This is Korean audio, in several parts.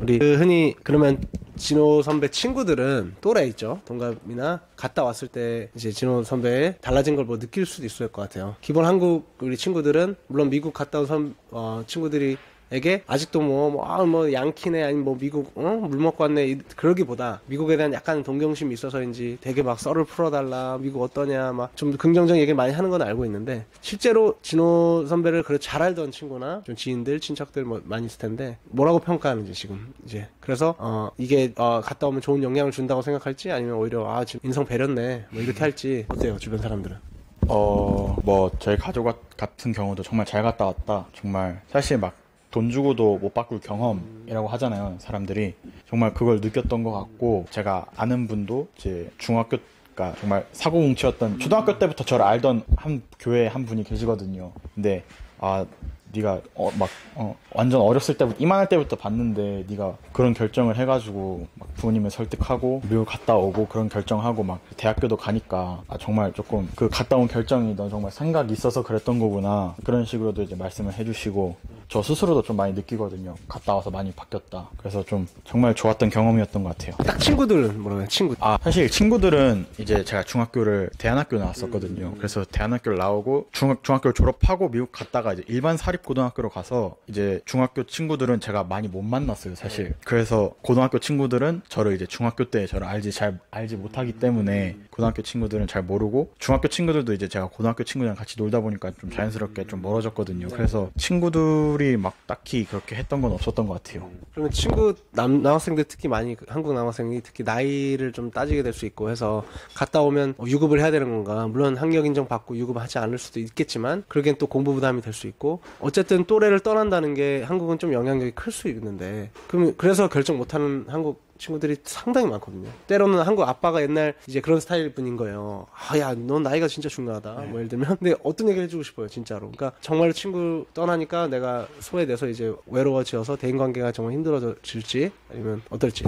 우리 흔히 그러면 진호 선배 친구들은 또래 있죠. 동갑이나 갔다 왔을 때 이제 진호 선배의 달라진 걸 뭐 느낄 수도 있을 것 같아요. 기본 한국 우리 친구들은 물론 미국 갔다 온 친구들이 에게 아직도 뭐 양키네 아니면 뭐 미국 물 먹고 왔네 그러기보다 미국에 대한 약간 동경심이 있어서인지 되게 막 썰을 풀어달라 미국 어떠냐 막 좀 긍정적인 얘기를 많이 하는 건 알고 있는데 실제로 진호 선배를 그래 잘 알던 친구나 좀 지인들 친척들 뭐 많이 있을 텐데 뭐라고 평가하는지 지금 이제 그래서 이게 갔다 오면 좋은 영향을 준다고 생각할지 아니면 오히려 지금 인성 배렸네 뭐 이렇게 할지 어때요 주변 사람들은? 뭐 저희 가족 같은 경우도 정말 잘 갔다 왔다 정말 사실 막 돈 주고도 못 바꿀 경험이라고 하잖아요 사람들이. 정말 그걸 느꼈던 것 같고 제가 아는 분도 이제 중학교가 정말 사고뭉치였던 초등학교 때부터 저를 알던 한 교회에 한 분이 계시거든요. 근데 네가 완전 어렸을 때부터 이만할 때부터 봤는데 네가 그런 결정을 해가지고 막 부모님을 설득하고 미국 갔다 오고 그런 결정하고 막 대학교도 가니까 정말 조금 그 갔다 온 결정이 넌 정말 생각이 있어서 그랬던 거구나 그런 식으로도 이제 말씀을 해주시고 저 스스로도 좀 많이 느끼거든요. 갔다 와서 많이 바뀌었다. 그래서 좀 정말 좋았던 경험이었던 것 같아요. 딱 친구들은 뭐라고요? 사실 친구들은 이제 제가 중학교를 대안학교 나왔었거든요. 그래서 대안학교를 나오고 중학교를 졸업하고 미국 갔다가 이제 일반 사립고등학교로 가서 이제 중학교 친구들은 제가 많이 못 만났어요, 사실. 그래서 고등학교 친구들은 저를 이제 중학교 때 저를 잘 알지 못하기 때문에 고등학교 친구들은 잘 모르고 중학교 친구들도 이제 제가 고등학교 친구들이랑 같이 놀다 보니까 좀 자연스럽게 좀 멀어졌거든요. 그래서 친구들이 막 딱히 그렇게 했던 건 없었던 것 같아요. 그러면 친구 남학생들 특히 많이 한국 남학생이 특히 나이를 좀 따지게 될 수 있고 해서 갔다 오면 유급을 해야 되는 건가 물론 학력 인정 받고 유급하지 않을 수도 있겠지만 그러기엔 또 공부 부담이 될 수 있고 어쨌든 또래를 떠난다는 게 한국은 좀 영향력이 클 수 있는데 그래서 결정 못하는 한국 친구들이 상당히 많거든요. 때로는 한국 아빠가 옛날 이제 그런 스타일 분인 거예요. 야, 넌 나이가 진짜 중요하다. 뭐 예를 들면. 근데 어떤 얘기를 해주고 싶어요, 진짜로. 그러니까 정말 친구 떠나니까 내가 소외돼서 이제 외로워지어서 대인관계가 정말 힘들어질지 아니면 어떨지.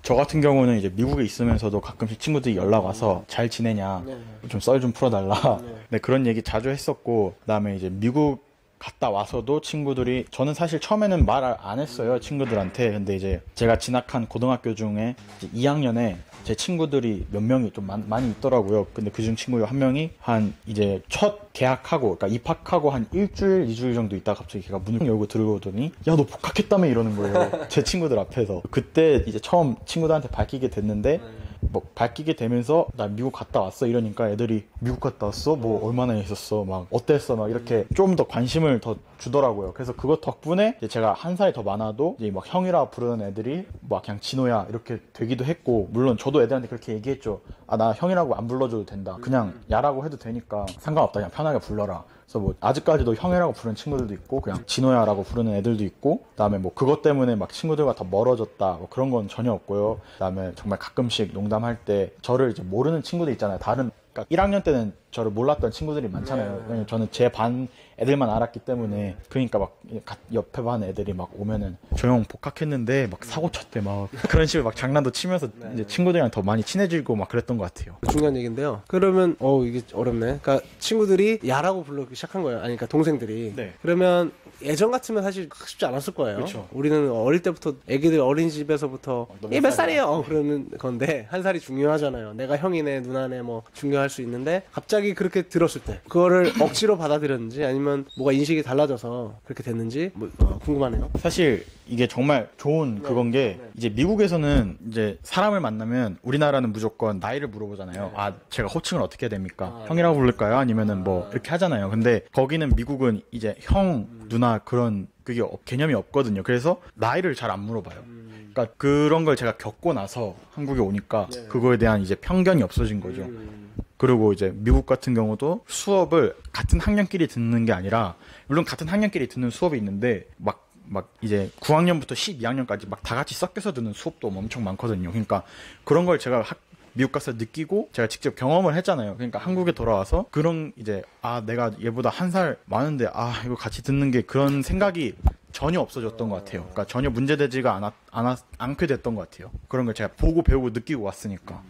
저 같은 경우는 이제 미국에 있으면서도 가끔씩 친구들이 연락 와서 잘 지내냐, 좀 썰 좀 풀어달라. 네, 그런 얘기 자주 했었고, 그다음에 이제 미국 갔다 와서도 친구들이 저는 사실 처음에는 말 안 했어요 친구들한테. 근데 이제 제가 진학한 고등학교 중에 이제 2학년에 제 친구들이 몇 명이 좀 많이 있더라고요. 근데 그중 친구 한 명이 이제 첫 개학하고 그러니까 입학하고 한 일주일 2주일 정도 있다가 갑자기 걔가 문을 열고 들어오더니 야, 너 복학했다며 이러는 거예요. 제 친구들 앞에서. 그때 이제 처음 친구들한테 밝히게 됐는데 뭐 밝히게 되면서 나 미국 갔다 왔어 이러니까 애들이 미국 갔다 왔어? 뭐 얼마나 있었어? 막 어땠어? 막 이렇게 좀 더 관심을 더 주더라고요. 그래서 그것 덕분에 이제 제가 한 살이 더 많아도 이제 막 형이라 부르는 애들이 막 그냥 진호야 이렇게 되기도 했고 물론 저도 애들한테 그렇게 얘기했죠. 나 형이라고 안 불러줘도 된다. 그냥 야라고 해도 되니까 상관없다. 그냥 편하게 불러라. 그래서 뭐 아직까지도 형이라고 부르는 친구들도 있고 그냥 진호야라고 부르는 애들도 있고 그다음에 뭐 그것 때문에 막 친구들과 더 멀어졌다 뭐 그런 건 전혀 없고요. 그다음에 정말 가끔씩 농담할 때 저를 이제 모르는 친구들 있잖아요. 그러니까 1학년 때는 저를 몰랐던 친구들이 많잖아요. 왜냐면 저는 제 반 애들만 알았기 때문에. 그러니까 막 옆에 반 애들이 막 오면은 저 형 복학했는데 막 사고 쳤대 막 그런 식으로 막 장난도 치면서 이제 친구들이랑 더 많이 친해지고 막 그랬던 것 같아요. 중요한 얘기인데요. 그러면 이게 어렵네. 그러니까 친구들이 야라고 부르기 시작한 거예요. 아니 그러니까 동생들이. 네. 그러면 예전 같으면 사실 쉽지 않았을 거예요. 그쵸. 우리는 어릴 때부터 애기들 어린이집에서부터 얘 몇 살이에요? 그러는 건데 한 살이 중요하잖아요. 내가 형이네 누나네 뭐 중요할 수 있는데 갑자기 그렇게 들었을 때 그거를 억지로 받아들였는지 아니면 뭐가 인식이 달라져서 그렇게 됐는지 궁금하네요. 사실 이게 정말 좋은 그건 게 이제 미국에서는 이제 사람을 만나면 우리나라는 무조건 나이를 물어보잖아요. 제가 호칭을 어떻게 해야 됩니까? 형이라고 부를까요? 아니면은 뭐 이렇게 하잖아요. 근데 거기는 미국은 이제 형, 누나 그런 그게 개념이 없거든요. 그래서 나이를 잘 안 물어봐요. 그러니까 그런 걸 제가 겪고 나서 한국에 오니까 그거에 대한 이제 편견이 없어진 거죠. 그리고 이제 미국 같은 경우도 수업을 같은 학년끼리 듣는 게 아니라 물론 같은 학년끼리 듣는 수업이 있는데 막 이제 9학년부터 12학년까지 막 다 같이 섞여서 듣는 수업도 엄청 많거든요. 그러니까 그런 걸 제가 미국 가서 느끼고 제가 직접 경험을 했잖아요. 그러니까 한국에 돌아와서 그런 이제 내가 얘보다 한 살 많은데 이거 같이 듣는 게 그런 생각이 전혀 없어졌던 것 같아요. 그러니까 전혀 문제되지가 않게 됐던 것 같아요. 그런 걸 제가 보고 배우고 느끼고 왔으니까.